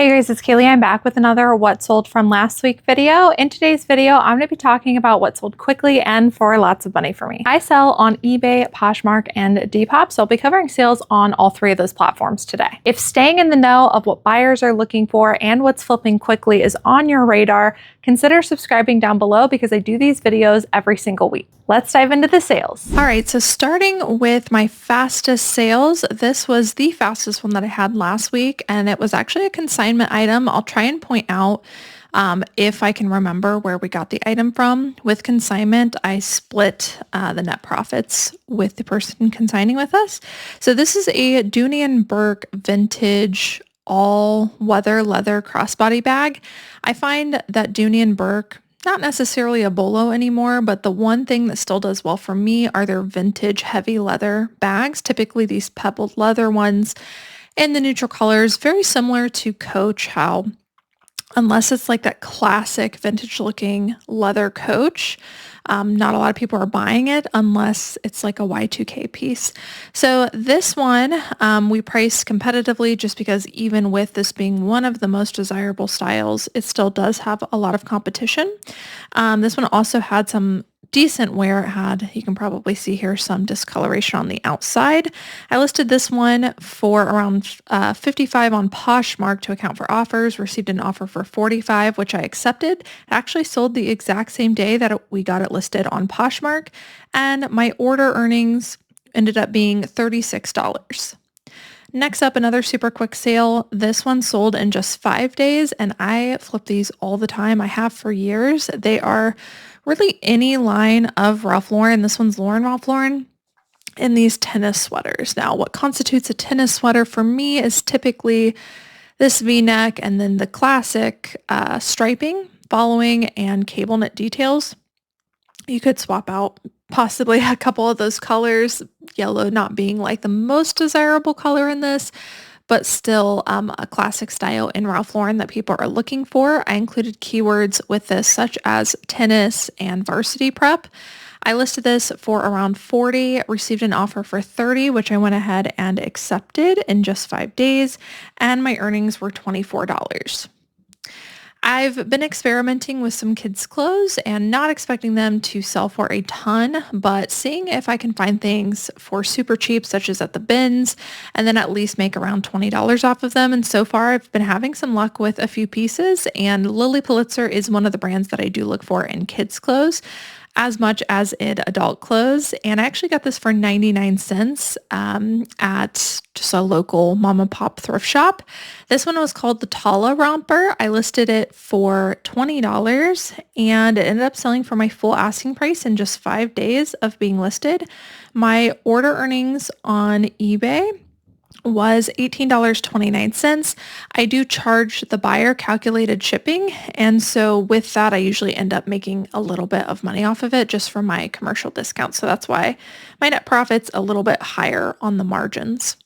Hey guys, it's Cayley. I'm back with another What Sold from Last Week video. In today's video, I'm going to be talking about what sold quickly and for lots of money for me. I sell on eBay, Poshmark, and Depop, so I'll be covering sales on all three of those platforms today. If staying in the know of what buyers are looking for and what's flipping quickly is on your radar, consider subscribing down below because I do these videos every single week. Let's dive into the sales. All right, so starting with my fastest sales, this was the fastest one that I had last week, and it was actually a consignment item. I'll try and point out if I can remember where we got the item from. With consignment, I split the net profits with the person consigning with us. So this is a Dooney & Bourke vintage all-weather leather crossbody bag. I find that Dooney & Bourke, not necessarily a bolo anymore, but the one thing that still does well for me are their vintage heavy leather bags, typically these pebbled leather ones in the neutral colors, very similar to Coach, how unless it's like that classic vintage looking leather Coach, not a lot of people are buying it unless it's like a Y2K piece. So this one we priced competitively just because even with this being one of the most desirable styles, it still does have a lot of competition. This one also had some decent wear. It had, you can probably see here, some discoloration on the outside. I listed this one for around 55 on Poshmark to account for offers, received an offer for 45, which I accepted. It actually sold the exact same day that we got it listed on Poshmark, and my order earnings ended up being $36. Next up, another super quick sale. This one sold in just 5 days, and I flip these all the time. I have for years. They are really any line of Ralph Lauren. This one's Ralph Lauren in these tennis sweaters. Now, what constitutes a tennis sweater for me is typically this V-neck and then the classic striping following and cable knit details. You could swap out possibly a couple of those colors, yellow not being like the most desirable color in this, but still a classic style in Ralph Lauren that people are looking for. I included keywords with this such as tennis and varsity prep. I listed this for around 40, received an offer for 30, which I went ahead and accepted in just 5 days, and my earnings were $24. I've been experimenting with some kids' clothes and not expecting them to sell for a ton, but seeing if I can find things for super cheap, such as at the bins, and then at least make around $20 off of them. And so far, I've been having some luck with a few pieces, and Lilly Pulitzer is one of the brands that I do look for in kids' clothes as much as in adult clothes. And I actually got this for 99 cents at just a local mom and pop thrift shop. This one was called the Tala Romper. I listed it for $20 and it ended up selling for my full asking price in just 5 days of being listed. My order earnings on eBay was $18.29. I do charge the buyer calculated shipping, and so with that I usually end up making a little bit of money off of it just for my commercial discount, so that's why my net profit's a little bit higher on the margins.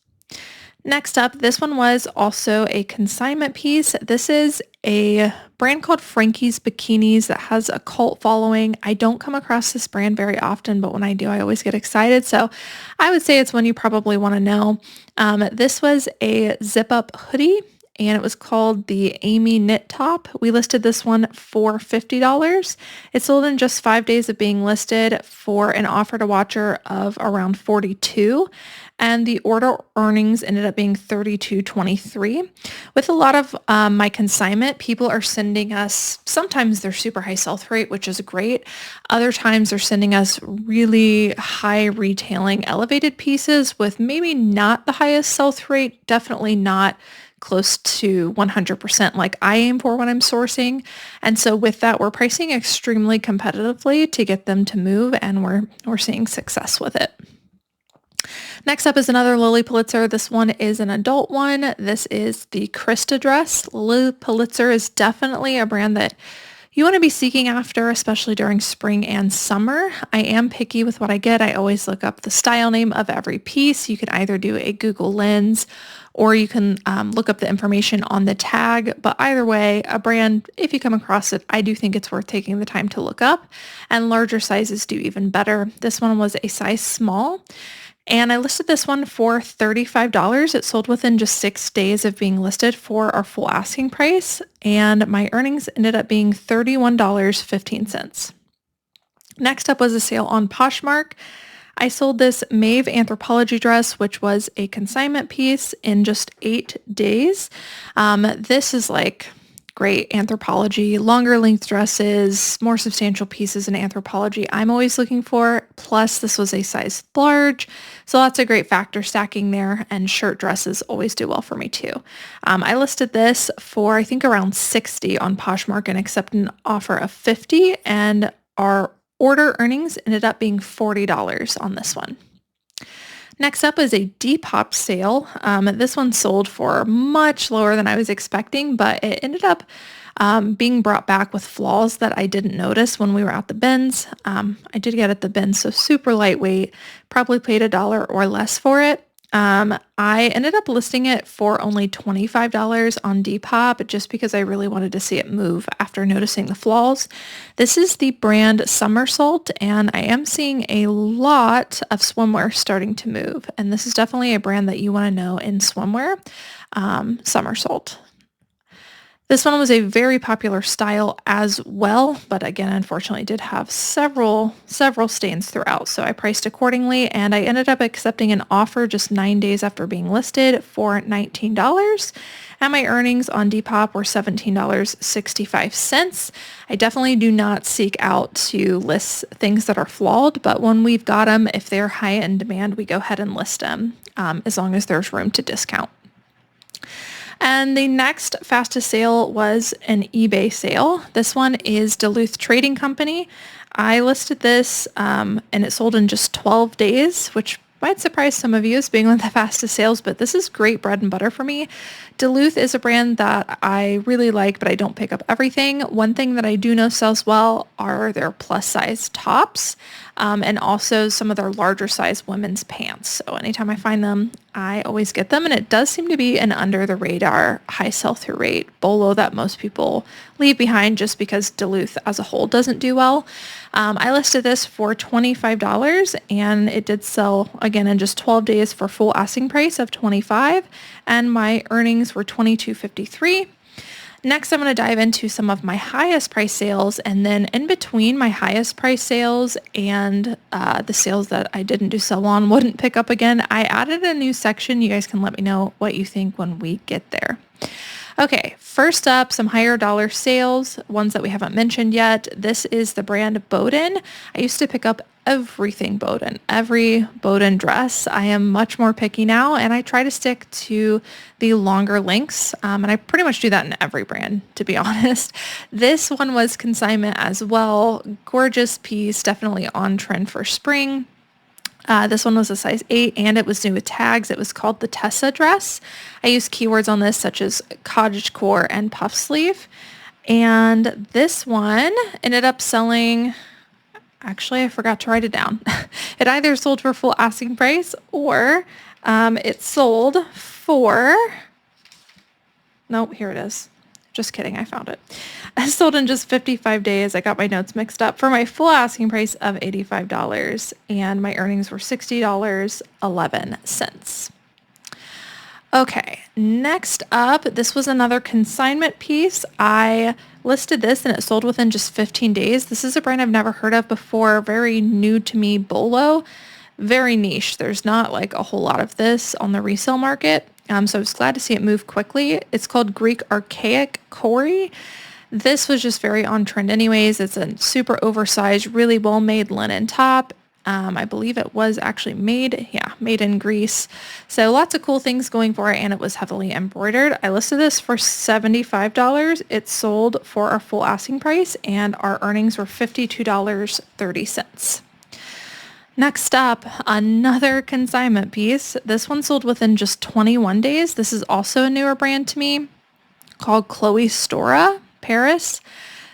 Next up, this one was also a consignment piece. This is a brand called Frankie's Bikinis that has a cult following. I don't come across this brand very often, but when I do, I always get excited. So I would say it's one you probably want to know. This was a zip-up hoodie, and it was called the Amy Knit Top. We listed this one for $50. It sold in just 5 days of being listed for an offer to watcher of around 42. And the order earnings ended up being $32.23. With a lot of my consignment, people are sending us, sometimes they're super high sell-through rate, which is great. Other times they're sending us really high retailing elevated pieces with maybe not the highest sell-through rate, definitely not close to 100% like I aim for when I'm sourcing. And so with that, we're pricing extremely competitively to get them to move, and we're seeing success with it. Next up is another Lilly Pulitzer. This one is an adult one. This is the Krista dress. Lilly Pulitzer is definitely a brand that you want to be seeking after, especially during spring and summer. I am picky with what I get. I always look up the style name of every piece. You can either do a Google Lens or you can look up the information on the tag. But either way, a brand, if you come across it, I do think it's worth taking the time to look up. And larger sizes do even better. This one was a size small. And I listed this one for $35. It sold within just 6 days of being listed for our full asking price, and my earnings ended up being $31.15. Next up was a sale on Poshmark. I sold this Maeve Anthropologie dress, which was a consignment piece, in just 8 days. This is like great Anthropologie, longer length dresses, more substantial pieces in Anthropologie I'm always looking for. Plus, this was a size large, so lots of great factor stacking there, and shirt dresses always do well for me too. I listed this for, I think, around $60 on Poshmark and accepted an offer of $50, and our order earnings ended up being $40 on this one. Next up is a Depop sale. This one sold for much lower than I was expecting, but it ended up being brought back with flaws that I didn't notice when we were at the bins. I did get at the bins, so super lightweight, probably paid $1 or less for it. I ended up listing it for only $25 on Depop just because I really wanted to see it move after noticing the flaws. This is the brand Somersault, and I am seeing a lot of swimwear starting to move. And this is definitely a brand that you want to know in swimwear, Somersault. This one was a very popular style as well, but again, unfortunately did have several stains throughout. So I priced accordingly, and I ended up accepting an offer just 9 days after being listed for $19. And my earnings on Depop were $17.65. I definitely do not seek out to list things that are flawed, but when we've got them, if they're high in demand, we go ahead and list them as long as there's room to discount. And the next fastest sale was an eBay sale. This one is Duluth Trading Company. I listed this and it sold in just 12 days, which might surprise some of you as being one of the fastest sales, but this is great bread and butter for me. Duluth is a brand that I really like, but I don't pick up everything. One thing that I do know sells well are their plus size tops and also some of their larger size women's pants. So anytime I find them, I always get them, and it does seem to be an under the radar high sell-through rate bolo that most people leave behind just because Duluth as a whole doesn't do well. I listed this for $25, and it did sell again in just 12 days for full asking price of $25, and my earnings were $22.53. Next, I'm going to dive into some of my highest price sales, and then in between my highest price sales and the sales that I didn't do so on, wouldn't pick up again, I added a new section. You guys can let me know what you think when we get there. Okay, first up, some higher dollar sales, ones that we haven't mentioned yet. This is the brand Bowden. I used to pick up everything Bowden, every Bowden dress. I am much more picky now, and I try to stick to the longer lengths, and I pretty much do that in every brand, to be honest. This one was consignment as well. Gorgeous piece, definitely on trend for spring. This one was a size 8, and it was new with tags. It was called the Tessa dress. I used keywords on this such as cottagecore and puff sleeve. And this one ended up selling, actually I forgot to write it down. It either sold for full asking price or it sold for, nope, here it is. Just kidding, I found it. I sold in just 55 days. I got my notes mixed up for my full asking price of $85, and my earnings were $60.11. Okay, next up, this was another consignment piece. I listed this and it sold within just 15 days. This is a brand I've never heard of before, very new to me, bolo, very niche. There's not like a whole lot of this on the resale market. So I was glad to see it move quickly. It's called Greek Archaic Cori. This was just very on trend anyways. It's a super oversized, really well-made linen top. I believe it was actually made in Greece. So lots of cool things going for it, and it was heavily embroidered. I listed this for $75. It sold for our full asking price, and our earnings were $52.30. Next up, another consignment piece. This one sold within just 21 days. This is also a newer brand to me called Chloe Stora Paris.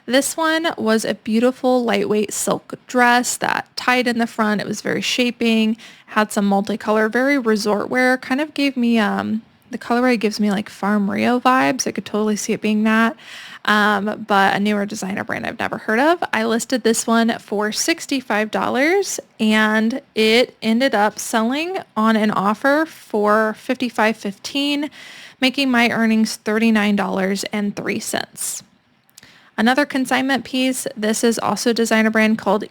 This one was a beautiful lightweight silk dress that tied in the front. It was very shaping, had some multicolor, very resort wear, kind of gave me The colorway gives me like Farm Rio vibes. I could totally see it being that. But a newer designer brand I've never heard of. I listed this one for $65 and it ended up selling on an offer for $55.15, making my earnings $39.03. Another consignment piece, this is also a designer brand called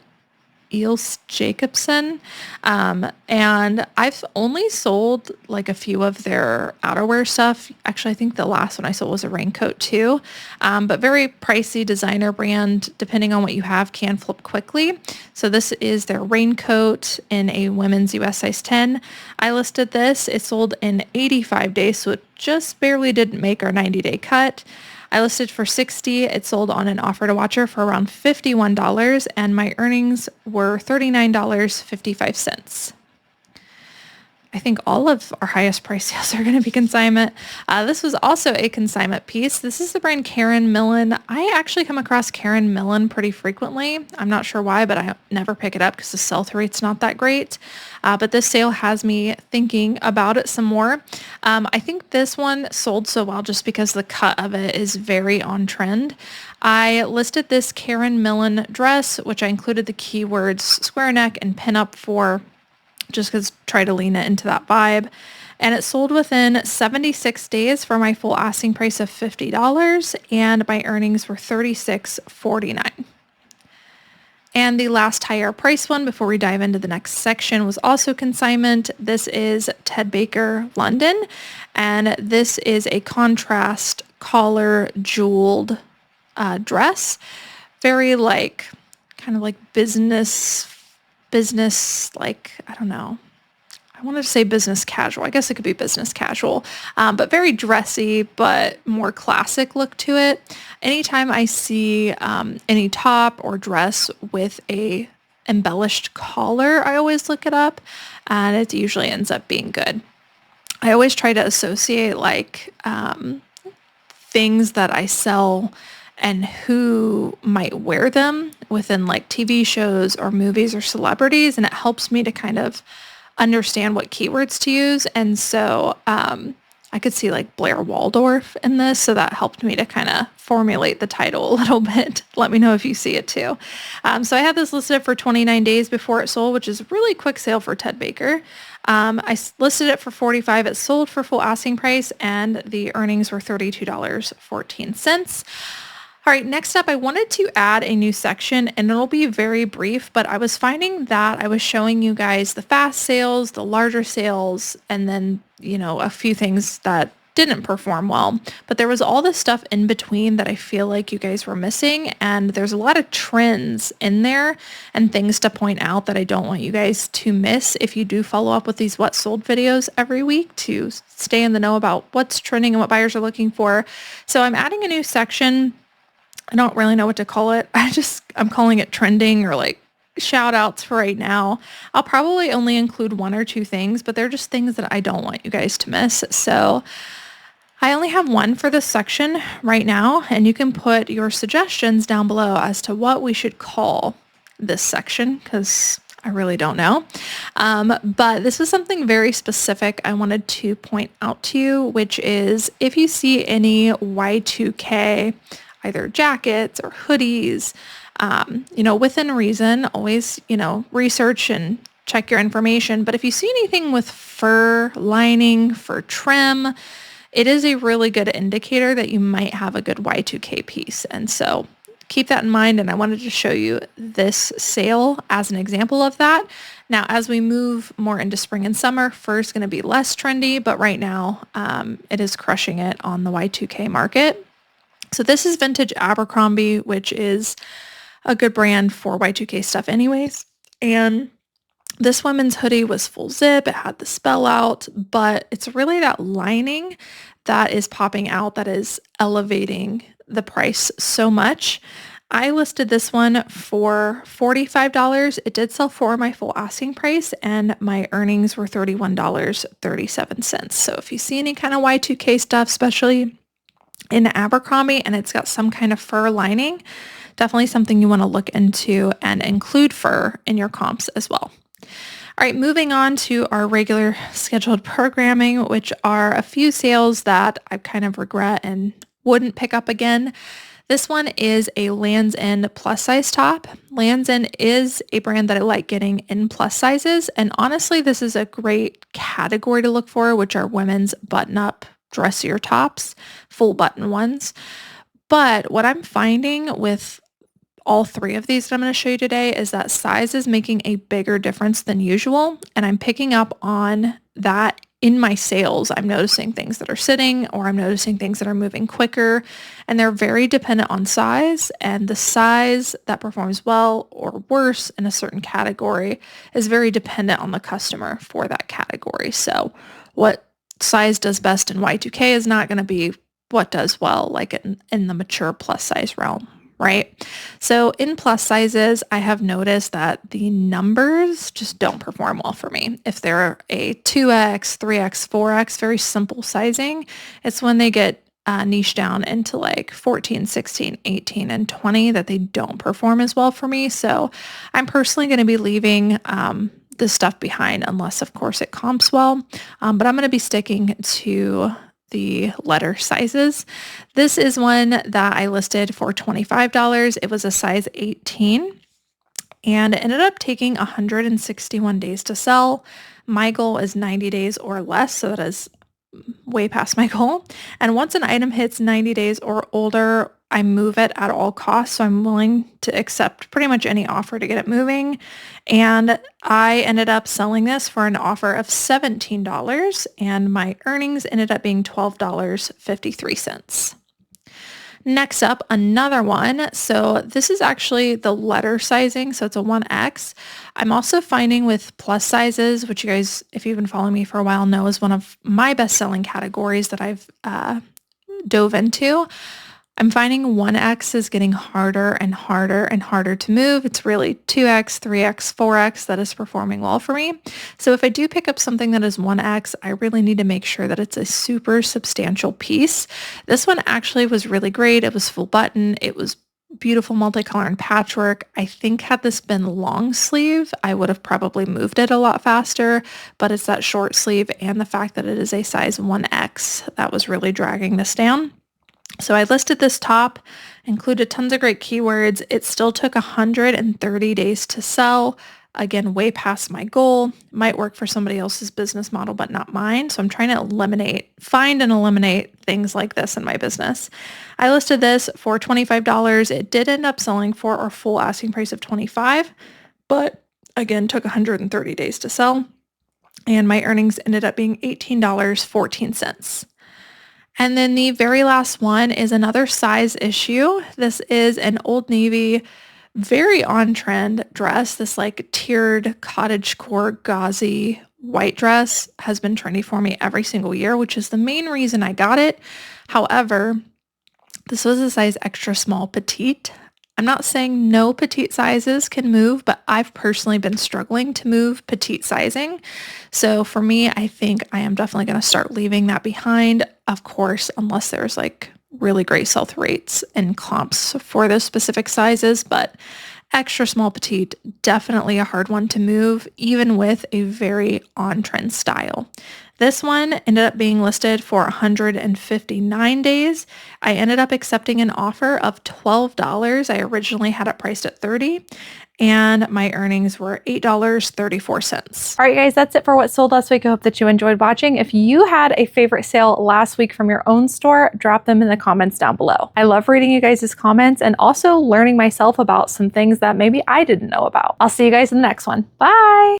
Eels Jacobson. And I've only sold like a few of their outerwear stuff. Actually, I think the last one I sold was a raincoat too. But very pricey designer brand, depending on what you have, can flip quickly. So this is their raincoat in a women's US size 10. I listed this. It sold in 85 days, so it just barely didn't make our 90-day cut. I listed for $60. It sold on an offer to watcher for around $51, and my earnings were $39.55. I think all of our highest price sales are going to be consignment. This was also a consignment piece. This is the brand Karen Millen. I actually come across Karen Millen pretty frequently. I'm not sure why, but I never pick it up because the sell-through rate's not that great. But this sale has me thinking about it some more. I think this one sold so well just because the cut of it is very on trend. I listed this Karen Millen dress, which I included the keywords square neck and pinup for, just because try to lean it into that vibe. And it sold within 76 days for my full asking price of $50, and my earnings were $36.49. And the last higher price one before we dive into the next section was also consignment. This is Ted Baker London, and this is a contrast collar jeweled dress. Very like, kind of like business, like, I don't know. I wanted to say business casual. I guess it could be business casual, but very dressy, but more classic look to it. Anytime I see any top or dress with a embellished collar, I always look it up, and it usually ends up being good. I always try to associate like things that I sell and who might wear them within like TV shows or movies or celebrities. And it helps me to kind of understand what keywords to use. And so I could see like Blair Waldorf in this. So that helped me to kind of formulate the title a little bit. Let me know if you see it too. So I had this listed for 29 days before it sold, which is a really quick sale for Ted Baker. I listed it for $45. It sold for full asking price, and the earnings were $32.14. All right, next up, I wanted to add a new section, and it'll be very brief, but I was finding that I was showing you guys the fast sales, the larger sales, and then, a few things that didn't perform well. But there was all this stuff in between that I feel like you guys were missing, and there's a lot of trends in there and things to point out that I don't want you guys to miss if you do follow up with these what sold videos every week to stay in the know about what's trending and what buyers are looking for. So I'm adding a new section. I don't really know what to call it. I'm calling it trending or like shout outs for right now. I'll probably only include one or two things, but they're just things that I don't want you guys to miss. So I only have one for this section right now, and you can put your suggestions down below as to what we should call this section, because I really don't know. But this is something very specific I wanted to point out to you, which is if you see any Y2K either jackets or hoodies, within reason, always, research and check your information. But if you see anything with fur lining, fur trim, it is a really good indicator that you might have a good Y2K piece. And so keep that in mind. And I wanted to show you this sale as an example of that. Now, as we move more into spring and summer, fur is going to be less trendy, but right now it is crushing it on the Y2K market. So this is vintage Abercrombie, which is a good brand for Y2K stuff anyways. And this women's hoodie was full zip. It had the spell out, but it's really that lining that is popping out that is elevating the price so much. I listed this one for $45. It did sell for my full asking price, and my earnings were $31.37. So if you see any kind of Y2K stuff, especially in Abercrombie, and it's got some kind of fur lining, definitely something you want to look into and include fur in your comps as well. All right, moving on to our regular scheduled programming, which are a few sales that I kind of regret and wouldn't pick up again. This one is a Lands' End plus size top. Lands' End is a brand that I like getting in plus sizes. And honestly, this is a great category to look for, which are women's button-up dressier tops, full button ones. But what I'm finding with all three of these that I'm going to show you today is that size is making a bigger difference than usual. And I'm picking up on that in my sales. I'm noticing things that are sitting, or I'm noticing things that are moving quicker, and they're very dependent on size. And the size that performs well or worse in a certain category is very dependent on the customer for that category. So what size does best in Y2K is not going to be what does well like in the mature plus size realm. Right? So in plus sizes, I have noticed that the numbers just don't perform well for me. If they're a 2X, 3X, 4X, very simple sizing, it's when they get niche down into like 14, 16, 18, and 20 that they don't perform as well for me. So I'm personally going to be leaving this stuff behind unless, of course, it comps well. But I'm going to be sticking to the letter sizes. This is one that I listed for $25. It was a size 18 and it ended up taking 161 days to sell. My goal is 90 days or less, so that is way past my goal. And once an item hits 90 days or older, I move it at all costs. So I'm willing to accept pretty much any offer to get it moving. And I ended up selling this for an offer of $17, and my earnings ended up being $12.53. Next up, another one. So this is actually the letter sizing. So it's a 1X. I'm also finding with plus sizes, which you guys, if you've been following me for a while, know is one of my best-selling categories that I've dove into. I'm finding 1X is getting harder and harder and harder to move. It's really 2X, 3X, 4X that is performing well for me. So if I do pick up something that is 1X, I really need to make sure that it's a super substantial piece. This one actually was really great. It was full button. It was beautiful multicolor and patchwork. I think had this been long sleeve, I would have probably moved it a lot faster, but it's that short sleeve and the fact that it is a size 1X that was really dragging this down. So I listed this top, included tons of great keywords. It still took 130 days to sell. Again, way past my goal. Might work for somebody else's business model, but not mine. So I'm trying to find and eliminate things like this in my business. I listed this for $25. It did end up selling for our full asking price of $25, but again, took 130 days to sell. And my earnings ended up being $18.14. And then the very last one is another size issue. This is an Old Navy, very on-trend dress. This like tiered cottagecore gauzy white dress has been trendy for me every single year, which is the main reason I got it. However, this was a size extra small petite. I'm not saying no petite sizes can move, but I've personally been struggling to move petite sizing. So for me, I think I am definitely going to start leaving that behind. Of course, unless there's like really great sell-through rates and comps for those specific sizes, but extra small petite, definitely a hard one to move, even with a very on-trend style. This one ended up being listed for 159 days. I ended up accepting an offer of $12. I originally had it priced at $30, and my earnings were $8.34. All right, guys, that's it for what sold last week. I hope that you enjoyed watching. If you had a favorite sale last week from your own store, drop them in the comments down below. I love reading you guys' comments and also learning myself about some things that maybe I didn't know about. I'll see you guys in the next one. Bye.